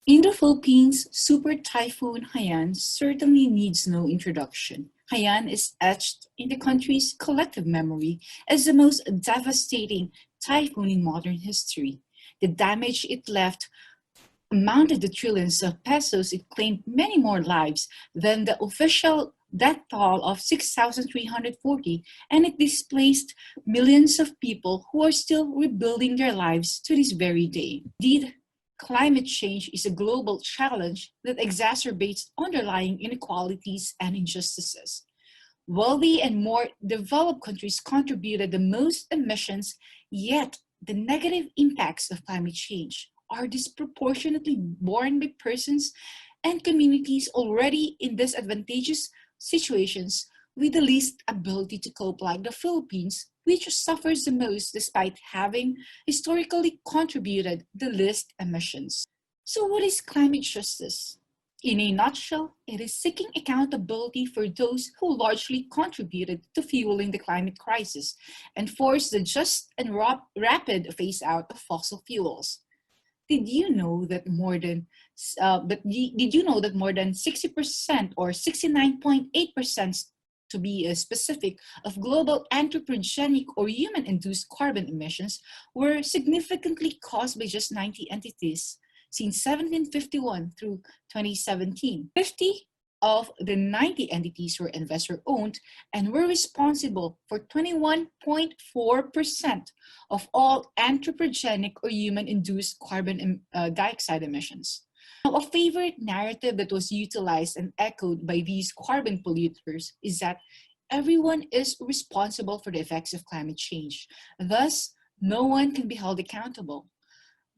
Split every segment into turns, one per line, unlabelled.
In the Philippines, Super Typhoon Haiyan certainly needs no introduction. Haiyan is etched in the country's collective memory as the most devastating typhoon in modern history. The damage it left amounted to trillions of pesos. It claimed many more lives than the official death toll of 6,340, and it displaced millions of people who are still rebuilding their lives to this very day. Indeed, climate change is a global challenge that exacerbates underlying inequalities and injustices. Wealthy and more developed countries contributed the most emissions, yet the negative impacts of climate change are disproportionately borne by persons and communities already in disadvantageous situations with the least ability to cope, like the Philippines, which suffers the most despite having historically contributed the least emissions. So what is climate justice? In a nutshell, it is seeking accountability for those who largely contributed to fueling the climate crisis and force the just and rapid phase out of fossil fuels. Did you know that more than 60% or 69.8% to be specific of global anthropogenic or human-induced carbon emissions were significantly caused by just 90 entities since 1751 through 2017. 50 of the 90 entities were investor-owned and were responsible for 21.4% of all anthropogenic or human-induced carbon dioxide emissions. Now, a favorite narrative that was utilized and echoed by these carbon polluters is that everyone is responsible for the effects of climate change. Thus, no one can be held accountable.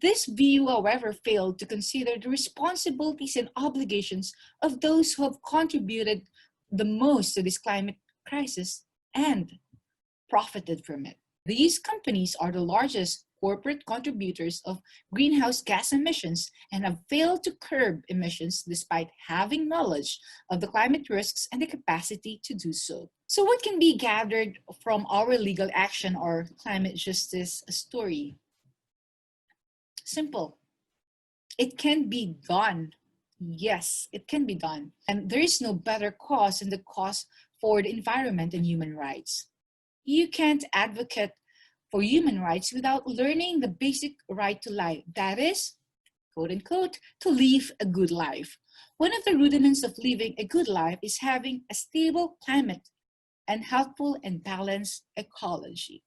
This view, however, failed to consider the responsibilities and obligations of those who have contributed the most to this climate crisis and profited from it. These companies are the largest corporate contributors of greenhouse gas emissions and have failed to curb emissions despite having knowledge of the climate risks and the capacity to do so. So what can be gathered from our legal action or climate justice story? Simple. It can be done. Yes, it can be done. And there is no better cause than the cause for the environment and human rights. You can't advocate for human rights without learning the basic right to life. That is, quote unquote, to live a good life. One of the rudiments of living a good life is having a stable climate and healthful and balanced ecology.